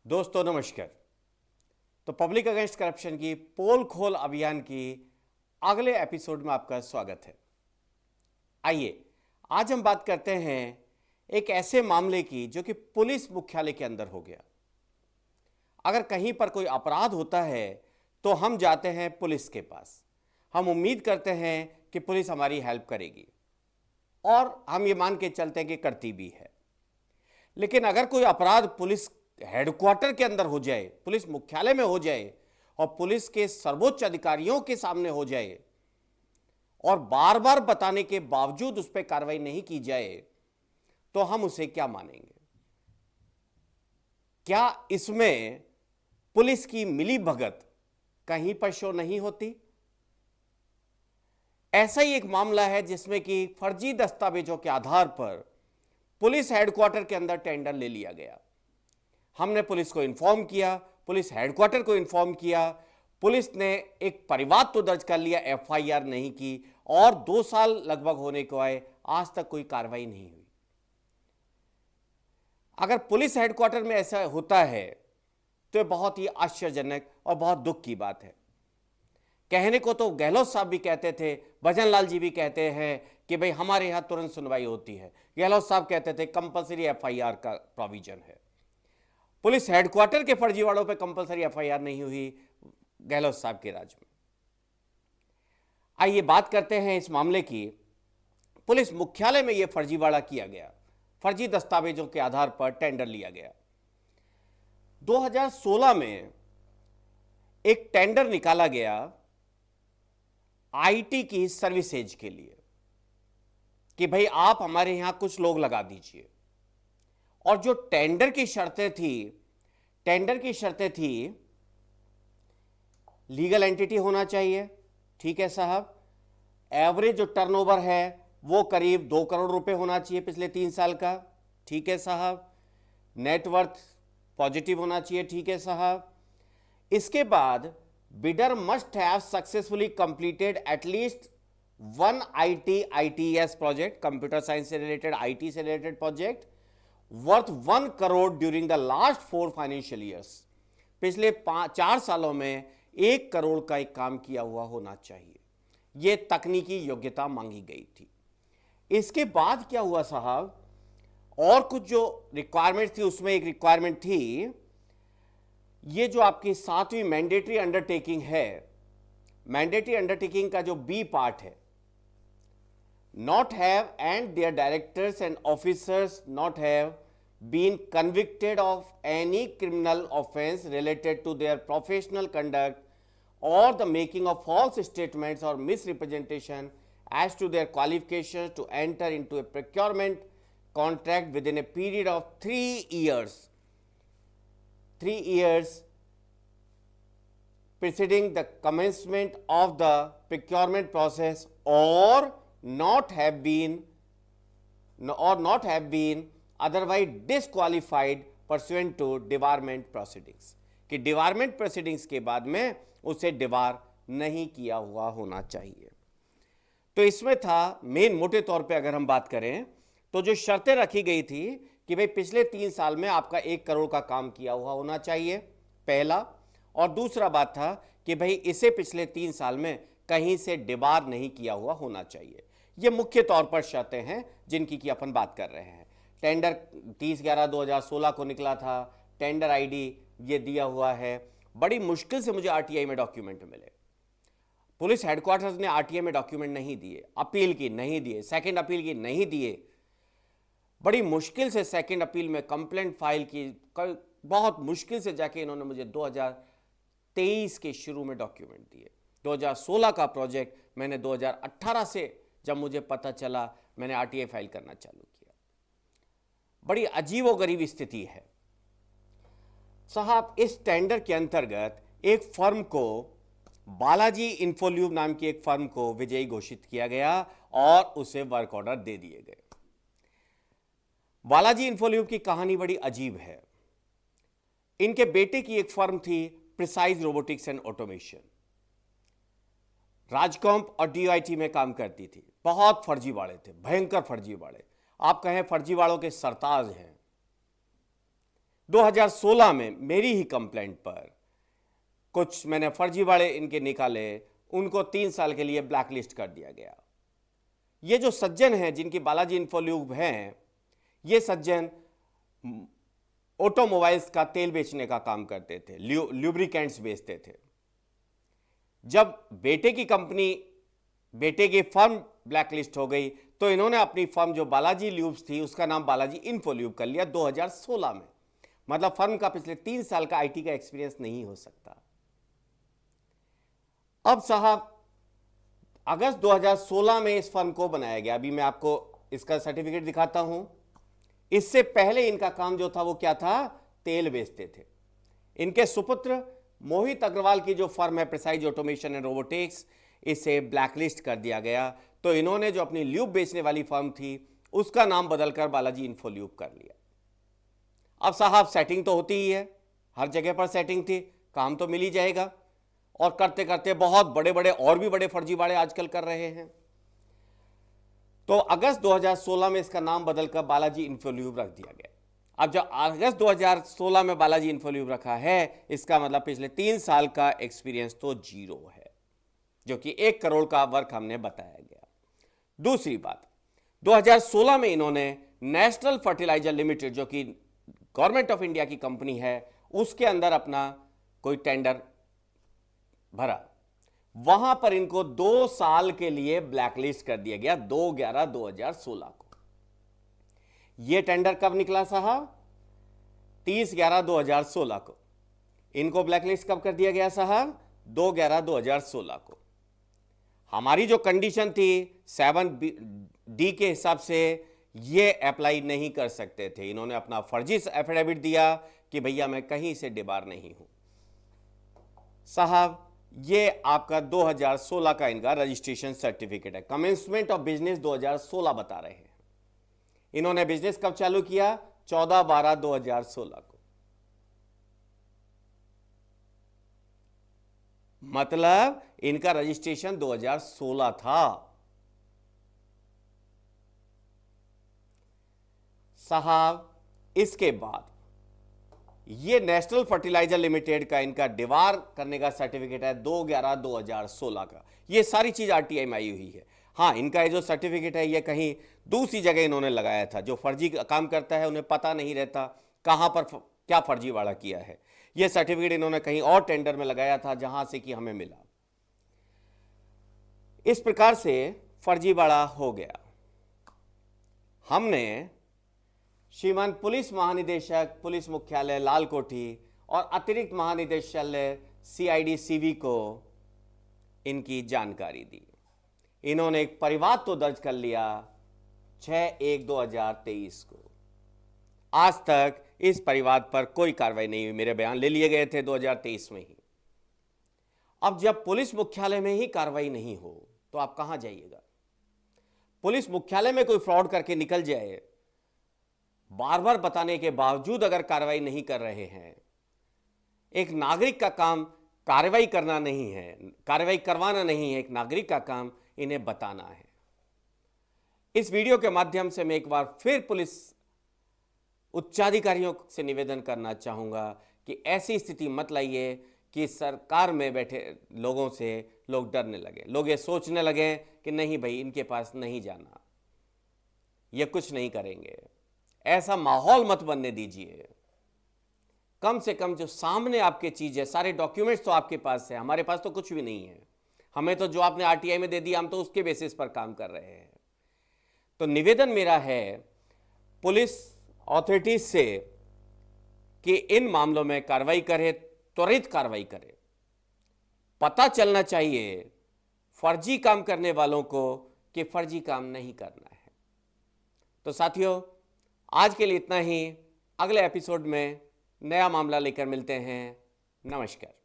दोस्तों नमस्कार। तो पब्लिक अगेंस्ट करप्शन की पोल खोल अभियान की अगले एपिसोड में आपका स्वागत है। आइए आज हम बात करते हैं एक ऐसे मामले की जो कि पुलिस मुख्यालय के अंदर हो गया। अगर कहीं पर कोई अपराध होता है तो हम जाते हैं पुलिस के पास, हम उम्मीद करते हैं कि पुलिस हमारी हेल्प करेगी और हम ये मान के चलते हैं कि करती भी है। लेकिन अगर कोई अपराध पुलिस हेडक्वार्टर के अंदर हो जाए, पुलिस मुख्यालय में हो जाए और पुलिस के सर्वोच्च अधिकारियों के सामने हो जाए और बार बार बताने के बावजूद उस पर कार्रवाई नहीं की जाए तो हम उसे क्या मानेंगे? क्या इसमें पुलिस की मिलीभगत कहीं पर शो नहीं होती? ऐसा ही एक मामला है जिसमें कि फर्जी दस्तावेजों के आधार पर पुलिस हेडक्वार्टर के अंदर टेंडर ले लिया गया। हमने पुलिस को इन्फॉर्म किया, पुलिस हेडक्वार्टर को इन्फॉर्म किया, पुलिस ने एक परिवाद तो दर्ज कर लिया, एफआईआर नहीं की और 2 साल लगभग होने को आए, आज तक कोई कार्रवाई नहीं हुई। अगर पुलिस हेडक्वार्टर में ऐसा होता है तो यह बहुत ही आश्चर्यजनक और बहुत दुख की बात है। कहने को तो गहलोत साहब भी कहते थे, भजन लाल जी भी कहते हैं कि भाई हमारे यहां तुरंत सुनवाई होती है। गहलोत साहब कहते थे कंपलसरी एफआईआर का प्रोविजन है। पुलिस हेडक्वार्टर के फर्जीवाड़ों पे कंपलसरी एफआईआर नहीं हुई गहलोत साहब के राज में। आइए बात करते हैं इस मामले की। पुलिस मुख्यालय में यह फर्जीवाड़ा किया गया, फर्जी दस्तावेजों के आधार पर टेंडर लिया गया। 2016 में एक टेंडर निकाला गया आईटी की सर्विसेज के लिए कि भाई आप हमारे यहां कुछ लोग लगा दीजिए, और जो टेंडर की शर्तें थी लीगल एंटिटी होना चाहिए, ठीक है साहब। एवरेज जो टर्नओवर है वो करीब 2 करोड़ रुपए होना चाहिए पिछले 3 साल का, ठीक है साहब। नेटवर्थ पॉजिटिव होना चाहिए, ठीक है साहब। इसके बाद bidder must have successfully completed at least 1 ITITS project, computer science से रिलेटेड, आईटी से related project worth 1 crore during the last 4 financial years. पिछले 4 सालों में 1 करोड़ का एक काम किया हुआ होना चाहिए। यह तकनीकी योग्यता मांगी गई थी। इसके बाद क्या हुआ साहब, और कुछ जो रिक्वायरमेंट थी उसमें एक रिक्वायरमेंट थी, ये जो आपकी 7वीं मैंडेटरी अंडरटेकिंग है, मैंडेटरी अंडरटेकिंग का जो बी पार्ट है, not have and their directors and officers not have been convicted of any criminal offense related to their professional conduct or the making of false statements or misrepresentation as to their qualifications to enter into a procurement contract within a period of 3 years. 3 years preceding the commencement of the procurement process or not have been otherwise disqualified pursuant to debarment proceedings, कि डिवारमेंट proceedings के बाद में उसे डिवार नहीं किया हुआ होना चाहिए। तो इसमें था मेन मोटे तौर पे अगर हम बात करें तो जो शर्तें रखी गई थी कि भाई पिछले 3 साल में आपका 1 करोड़ का काम किया हुआ होना चाहिए, पहला। और दूसरा बात था कि भाई इसे पिछले 3 साल में कहीं से डिबार नहीं किया हुआ होना चाहिए। ये मुख्य तौर पर शर्तें हैं जिनकी की अपन बात कर रहे हैं। टेंडर 30/11/2016 को निकला था, टेंडर आईडी ये दिया हुआ है। बड़ी मुश्किल से मुझे आरटीआई में डॉक्यूमेंट मिले। पुलिस हेडक्वार्टर्स ने आरटीआई में डॉक्यूमेंट नहीं दिए, अपील की नहीं दिए, सेकंड अपील की नहीं दिए। बड़ी मुश्किल से सेकंड अपील में कंप्लेंट फाइल की, बहुत मुश्किल से जाके इन्होंने मुझे 2023 के शुरू में डॉक्यूमेंट दिए। 2016 का प्रोजेक्ट मैंने 2018 से जब मुझे पता चला मैंने आरटीआई फाइल करना चालू किया। बड़ी अजीबोगरीब स्थिति है साहब। इस टेंडर के अंतर्गत एक फर्म को, बालाजी इन्फोल्यूब नाम की एक फर्म को विजयी घोषित किया गया और उसे वर्क ऑर्डर दे दिए गए। बालाजी इन्फोल्यूब की कहानी बड़ी अजीब है। इनके बेटे की एक फर्म थी precise robotics and automation, RajComp और डीआईटी में काम करती थी। बहुत फर्जीवाड़े थे, भयंकर फर्जीवाड़े, आप कहें फर्जीवाड़ों के सरताज हैं। 2016 में मेरी ही कंप्लेंट पर कुछ मैंने फर्जीवाड़े इनके निकाले, उनको 3 साल के लिए ब्लैकलिस्ट कर दिया गया। ये जो सज्जन हैं जिनकी बालाजी इन्फोल्यूब हैं, ये सज्जन ऑटोमोबाइल्स का तेल बेचने का काम करते थे, ल्यूब्रिकेंट्स बेचते थे। जब बेटे की कंपनी, बेटे की फर्म ब्लैकलिस्ट हो गई तो इन्होंने अपनी फर्म जो बालाजी ल्यूब्स थी उसका नाम बालाजी इन्फोल्यूब कर लिया 2016 में। मतलब फर्म का पिछले 3 साल का आईटी का एक्सपीरियंस नहीं हो सकता। अब साहब अगस्त 2016 में इस फर्म को बनाया गया। अभी मैं आपको इसका सर्टिफिकेट दिखाता हूं। इससे पहले इनका काम जो था वो क्या था, तेल बेचते थे। इनके सुपुत्र मोहित अग्रवाल की जो फर्म है प्रिसाइज ऑटोमेशन एंड रोबोटिक्स, इसे ब्लैकलिस्ट कर दिया गया। तो इन्होंने जो अपनी ल्यूब बेचने वाली फर्म थी उसका नाम बदलकर बालाजी इन्फोल्यूब कर लिया। अब साहब सेटिंग तो होती ही है, हर जगह पर सेटिंग थी, काम तो मिल ही जाएगा। और करते करते बहुत बड़े बड़े और भी बड़े फर्जीवाड़े आजकल कर रहे हैं। तो अगस्त 2016 में इसका नाम बदलकर बालाजी इन्फोल्यूब रख दिया गया। अब जब अगस्त 2016 में बालाजी इन्फोल्यूब रखा है, इसका मतलब पिछले 3 साल का एक्सपीरियंस तो 0 है, जो कि 1 करोड़ का वर्क हमने बताया गया। दूसरी बात, 2016 में इन्होंने नेशनल फर्टिलाइजर लिमिटेड, जो कि गवर्नमेंट ऑफ इंडिया की कंपनी है, उसके अंदर अपना कोई टेंडर भरा। वहां पर इनको 2 साल के लिए ब्लैकलिस्ट कर दिया गया 2/11/2016 को। यह टेंडर कब निकला साहब, 30/11/2016 को। इनको ब्लैकलिस्ट कब कर दिया गया साहब, 2/11/2016 को। हमारी जो कंडीशन थी 7D के हिसाब से ये अप्लाई नहीं कर सकते थे। इन्होंने अपना फर्जी एफिडेविट दिया कि भैया मैं कहीं से डिबार नहीं हूं। साहब ये आपका 2016 का इनका रजिस्ट्रेशन सर्टिफिकेट है। कमेंसमेंट ऑफ बिजनेस 2016 बता रहे हैं। इन्होंने बिजनेस कब चालू किया, 14/12/2016 को। मतलब इनका रजिस्ट्रेशन 2016 था। साहब इसके बाद ये नेशनल फर्टिलाइजर लिमिटेड का इनका डिबार करने का सर्टिफिकेट है 2/11/2016 का। ये सारी चीज आरटीआई में आई हुई है। हाँ, इनका ये जो सर्टिफिकेट है ये कहीं दूसरी जगह इन्होंने लगाया था। जो फर्जी काम करता है उन्हें पता नहीं रहता कहां पर क्या फर्जीवाड़ा किया है। ये सर्टिफिकेट इन्होंने कहीं और टेंडर में लगाया था जहां से कि हमें मिला। इस प्रकार से फर्जीवाड़ा हो गया। हमने श्रीमान पुलिस महानिदेशक पुलिस मुख्यालय लाल कोठी और अतिरिक्त महानिदेशालय सीआईडी सीवी को इनकी जानकारी दी। इन्होंने एक परिवाद तो दर्ज कर लिया 6/1/2023 को। आज तक इस परिवाद पर कोई कार्रवाई नहीं हुई। मेरे बयान ले लिए गए थे 2023 में ही। अब जब पुलिस मुख्यालय में ही कार्रवाई नहीं हो तो आप कहां जाइएगा। पुलिस मुख्यालय में कोई फ्रॉड करके निकल जाए, बार बार बताने के बावजूद अगर कार्रवाई नहीं कर रहे हैं। एक नागरिक का काम कार्रवाई करना नहीं है, कार्रवाई करवाना नहीं है। एक नागरिक का काम इन्हें बताना है। इस वीडियो के माध्यम से मैं एक बार फिर पुलिस उच्चाधिकारियों से निवेदन करना चाहूंगा कि ऐसी स्थिति मत लाइए कि सरकार में बैठे लोगों से लोग डरने लगे, लोग ये सोचने लगे कि नहीं भाई इनके पास नहीं जाना, ये कुछ नहीं करेंगे। ऐसा माहौल मत बनने दीजिए। कम से कम जो सामने आपके चीज है, सारे डॉक्यूमेंट्स तो आपके पास है, हमारे पास तो कुछ भी नहीं है। हमें तो जो आपने आरटीआई में दे दिया हम तो उसके बेसिस पर काम कर रहे हैं। तो निवेदन मेरा है पुलिस अथॉरिटीज से कि इन मामलों में कार्रवाई करे, त्वरित कार्रवाई करे। पता चलना चाहिए फर्जी काम करने वालों को कि फर्जी काम नहीं करना है। तो साथियों, आज के लिए इतना ही। अगले एपिसोड में नया मामला लेकर मिलते हैं। नमस्कार।